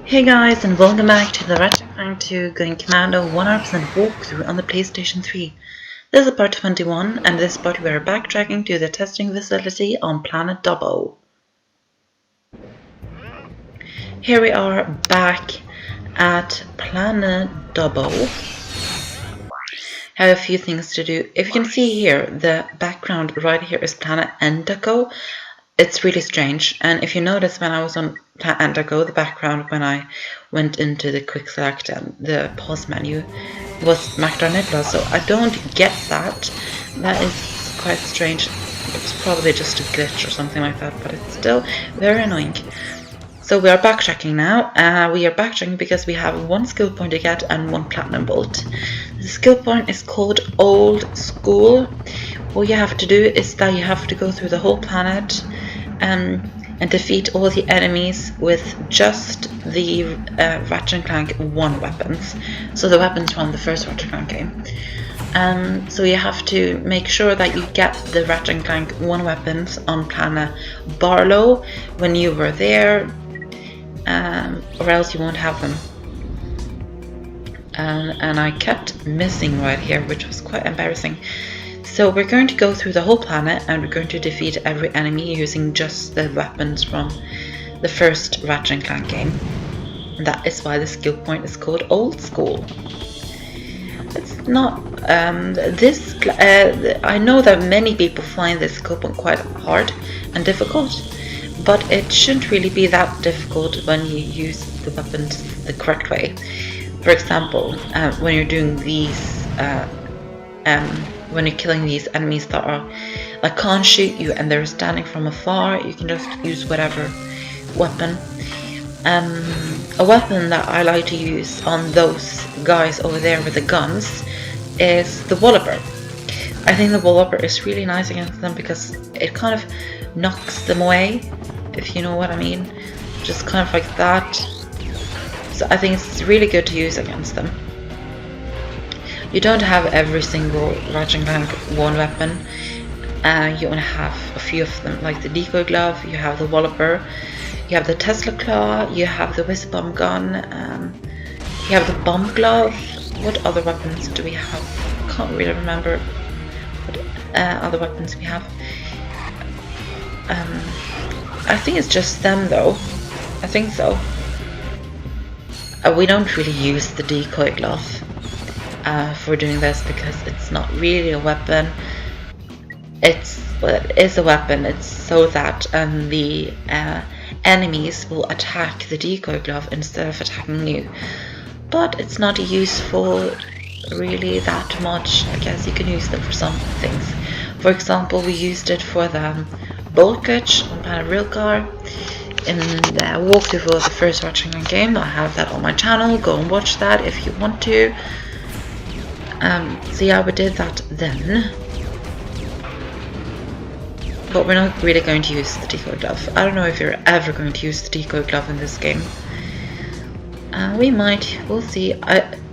Hey guys, and welcome back to the Ratchet Clank 2 Going Commando 100% walkthrough on the PlayStation 3. This is part 21, and this part we are backtracking to the testing facility on Planet Dobbo. Here we are back at Planet Dobbo. Have a few things to do. If you can see here, the background right here is Planet Dobbo. It's really strange, and if you notice when I was on Planet Dobbo, the background when I went into the quick select and the pause menu was Magdalena, so I don't get that. That is quite strange. It's probably just a glitch or something like that, but it's still very annoying. So we are backtracking now. We are backtracking because we have one skill point to get and one platinum bolt. The skill point is called Old Skool. What you have to do is that you have to go through the whole planet and defeat all the enemies with just the Ratchet Clank 1 weapons. So the weapons from the first Ratchet Clank game. So you have to make sure that you get the Ratchet Clank 1 weapons on Planet Barlow when you were there, or else you won't have them. And I kept missing right here, which was quite embarrassing. So we're going to go through the whole planet and we're going to defeat every enemy using just the weapons from the first Ratchet Clank game. And that is why the skill point is called Old Skool. It's not I know that many people find this skill point quite hard and difficult, but it shouldn't really be that difficult when you use the weapons the correct way. For example, when you're doing these when you're killing these enemies that are like can't shoot you and they're standing from afar, you can just use whatever weapon. A weapon that I like to use on those guys over there with the guns is the Walloper. I think the Walloper is really nice against them because it kind of knocks them away, if you know what I mean. Just kind of like that. So I think it's really good to use against them. You don't have every single Ratchet Clank 1 weapon. You only have a few of them, like the decoy glove, you have the Walloper, you have the Tesla claw, you have the whiz bomb gun, you have the bomb glove. What other weapons do we have? Can't really remember what other weapons we have. I think it's just them though. I think so. We don't really use the decoy glove for doing this because it's not really a weapon. Well, it is a weapon. It's so that the enemies will attack the decoy glove instead of attacking you. But it's not useful really that much. I guess you can use them for some things. For example, we used it for the bolt glitch on Planet Railcar in the walkthrough for the first Ratchet Clank game. I have that on my channel. Go and watch that if you want to. So yeah, we did that then. But we're not really going to use the decoy glove. I don't know if you're ever going to use the decoy glove in this game. We might, we'll see.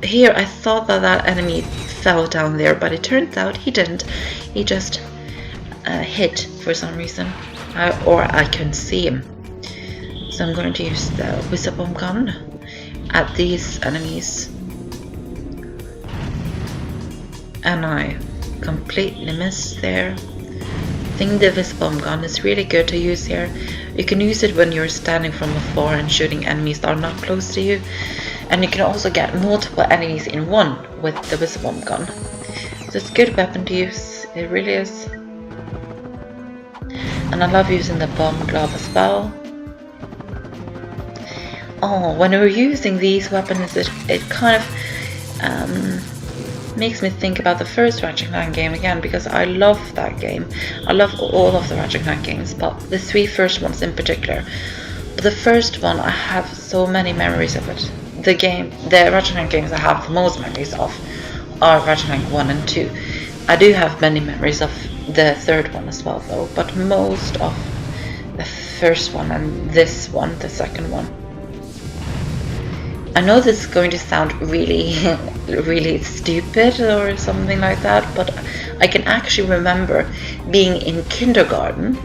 Here I thought that enemy fell down there, but it turns out he didn't. He just hit for some reason, or I couldn't see him. So I'm going to use the whiz bomb gun at these enemies. And I completely missed there. I think the whiz bomb gun is really good to use here. You can use it when you're standing from afar and shooting enemies that are not close to you. And you can also get multiple enemies in one with the whiz bomb gun. So it's a good weapon to use. It really is. And I love using the bomb glove as well. Oh, when we're using these weapons, it kind of makes me think about the first Ratchet Clank game again, because I love that game. I love all of the Ratchet Clank games, but the 3 first ones in particular. But the first one, I have so many memories of it. The Ratchet Clank games I have the most memories of are Ratchet Clank 1 and 2. I do have many memories of the third one as well though, but most of the first one and this one, the second one. I know this is going to sound really, really stupid or something like that, but I can actually remember being in kindergarten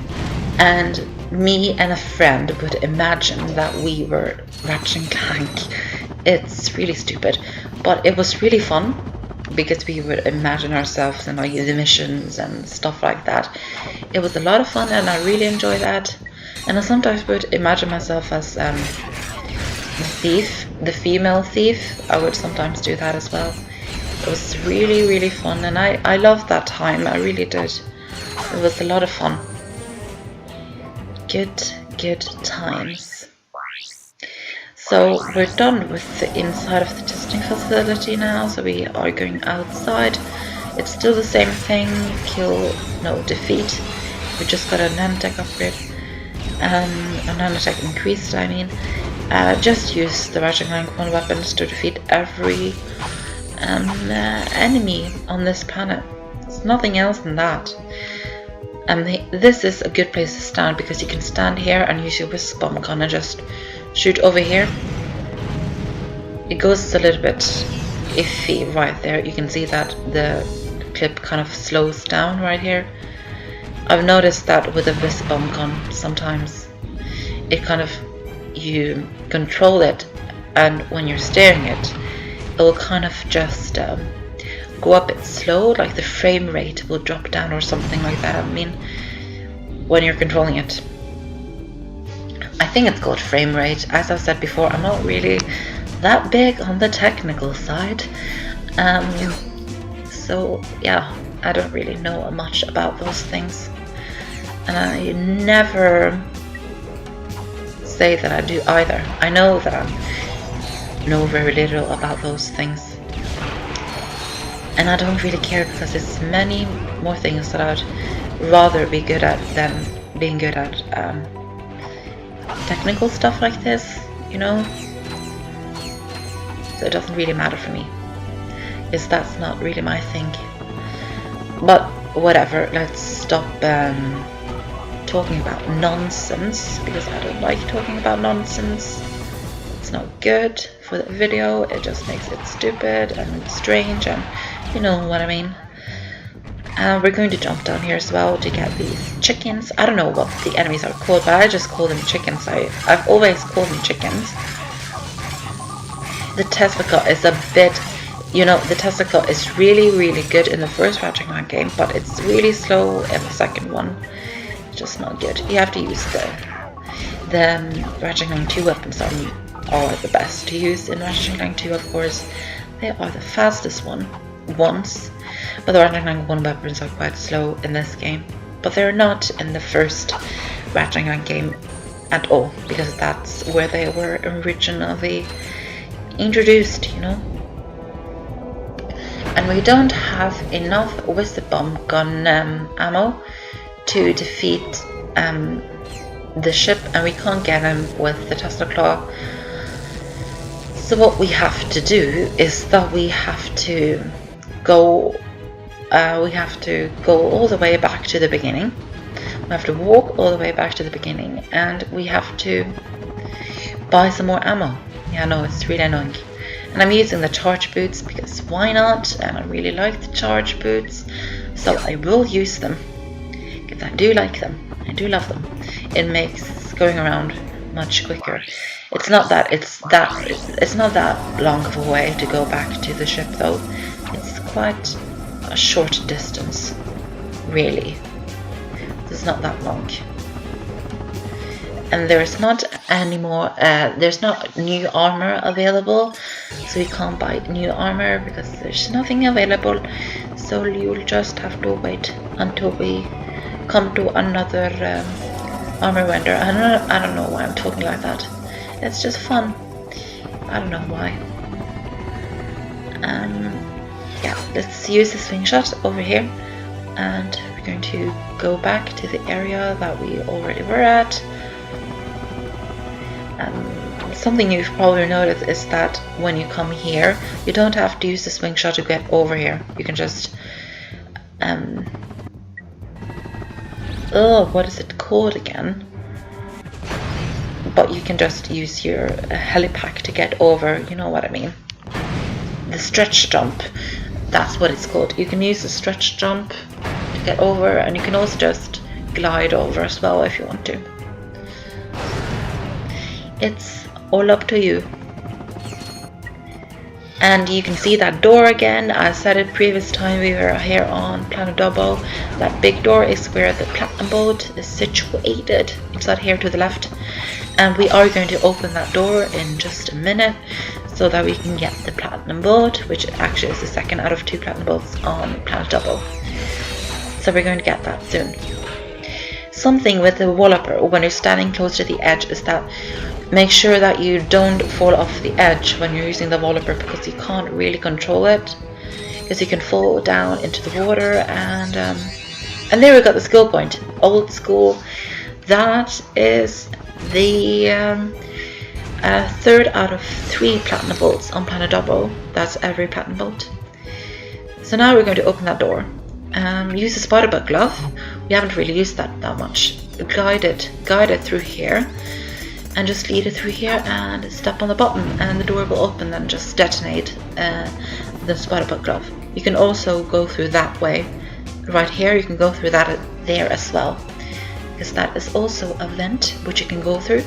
and me and a friend would imagine that we were Ratchet Clank. It's really stupid, but it was really fun because we would imagine ourselves in like the missions and stuff like that. It was a lot of fun and I really enjoyed that. And I sometimes would imagine myself as the thief, the female thief. I would sometimes do that as well. It was really, really fun and I loved that time. I really did. It was a lot of fun. Good times. So we're done with the inside of the testing facility now, so we are going outside. It's still the same thing, defeat. We just got a nanotech upgrade, a nanotech increased, I mean. Just use the Ratchet Clank 1 weapons to defeat every enemy on this planet. It's nothing else than that. This is a good place to stand because you can stand here and use your whistle bomb gun and just shoot over here. It goes a little bit iffy right there. You can see that the clip kind of slows down right here. I've noticed that with a whistle bomb gun sometimes it kind of, you control it and when you're steering it, it will kind of just go up a bit slow, like the frame rate will drop down or something like that. I mean, when you're controlling it. I think it's called frame rate. As I've said before, I'm not really that big on the technical side. So yeah, I don't really know much about those things. And I never say that I do either. I know that I know very little about those things. And I don't really care because there's many more things that I'd rather be good at than being good at technical stuff like this, you know? So it doesn't really matter for me, because that's not really my thing. But whatever, let's stop talking about nonsense, because I don't like talking about nonsense. It's not good for the video, it just makes it stupid and strange and you know what I mean. We're going to jump down here as well to get these chickens. I don't know what the enemies are called, but I just call them chickens. I've always called them chickens. The Tesla car is a bit, you know, the Tesla car is really, really good in the first Ratchet Clank game, but it's really slow in the second one. It's just not good. You have to use the Ratchet Clank 2 weapons are the best to use in Ratchet Clank 2, of course. They are the fastest ones, but the Ratchet Clank 1 weapons are quite slow in this game. But they're not in the first Ratchet Clank game at all, because that's where they were originally introduced, you know. And we don't have enough whistle bomb gun ammo to defeat the ship, and we can't get him with the Tesla claw. So what we have to do is that we have to go all the way back to the beginning. We have to walk all the way back to the beginning, and we have to buy some more ammo. Yeah, no, it's really annoying. And I'm using the charge boots because why not? And I really like the charge boots, so I will use them because I do like them. I do love them. It makes going around much quicker. It's not that long of a way to go back to the ship though. It's quite a short distance, really. It's not that long. And there's not any more, there's not new armor available, so you can't buy new armor because there's nothing available, so you'll just have to wait until we come to another armor vendor. I don't know why I'm talking like that. It's just fun. I don't know why. Yeah, let's use the swing shot over here, and we're going to go back to the area that we already were at. Something you've probably noticed is that when you come here, you don't have to use the swing shot to get over here. You can just what is it called again? But you can just use your helipack to get over, you know what I mean. The stretch jump, that's what it's called. You can use the stretch jump to get over, and you can also just glide over as well if you want to. it's all up to you. And you can see that door again. I said it previous time we were here on Planet Dobbo. That big door is where the platinum boat is situated. It's that here to the left. And we are going to open that door in just a minute so that we can get the platinum boat, which actually is the second out of 2 platinum boats on Planet Dobbo. So we're going to get that soon. Something with the wallpaper when you're standing close to the edge is that make sure that you don't fall off the edge when you're using the wallpaper, because you can't really control it, because you can fall down into the water. And there we got the skill point, old school. That is the 3rd out of 3 platinum bolts on Planet Dobbo. That's every platinum bolt. So now we're going to open that door. Use a spider bug glove. We haven't really used that much. Guide it through here, and just lead it through here and step on the button, and the door will open and just detonate the spider bug glove. You can also go through that way. Right here, you can go through that there as well, because that is also a vent which you can go through.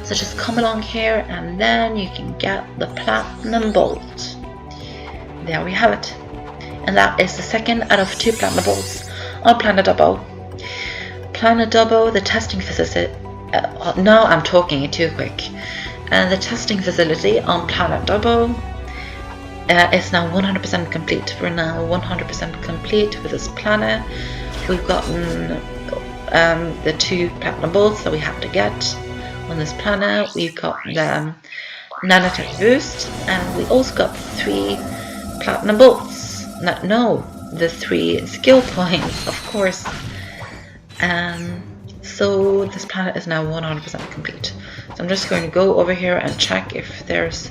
So just come along here, and then you can get the platinum bolt. There we have it. And that is the 2nd out of 2 platinum bolts on Planet Dobbo. Planet Dobbo, the testing facility. Now I'm talking it too quick. And the testing facility on Planet Dobbo is now 100% complete. We're now 100% complete with this planet. We've gotten the 2 platinum bolts that we have to get on this planet. We've got the nanotech boost, and we also got 3 platinum bolts. No, the 3 skill points, of course. So this planet is now 100% complete. So I'm just going to go over here and check if there's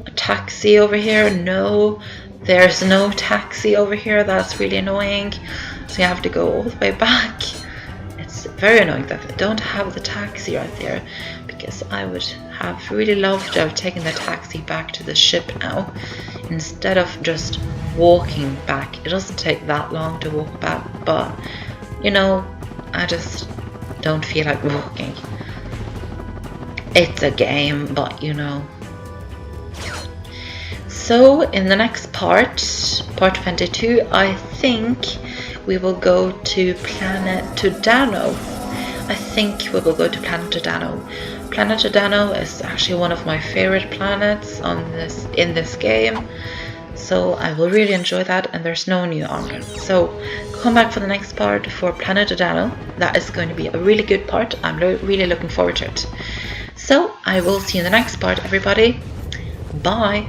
a taxi over here. No, there's no taxi over here. That's really annoying. So you have to go all the way back. It's very annoying that they don't have the taxi right there, because I would have really loved to have taken the taxi back to the ship now instead of just walking back. It doesn't take that long to walk back, but you know, I just don't feel like walking. It's a game, but you know. So in the next part 22, I think we will go to Planet Dobbo. I think we will go to Planet Dobbo. Planet Dobbo is actually one of my favorite planets in this game. So I will really enjoy that, and there's no new armor. So come back for the next part for Planet Dobbo. That is going to be a really good part. I'm really looking forward to it. So I will see you in the next part, everybody. Bye.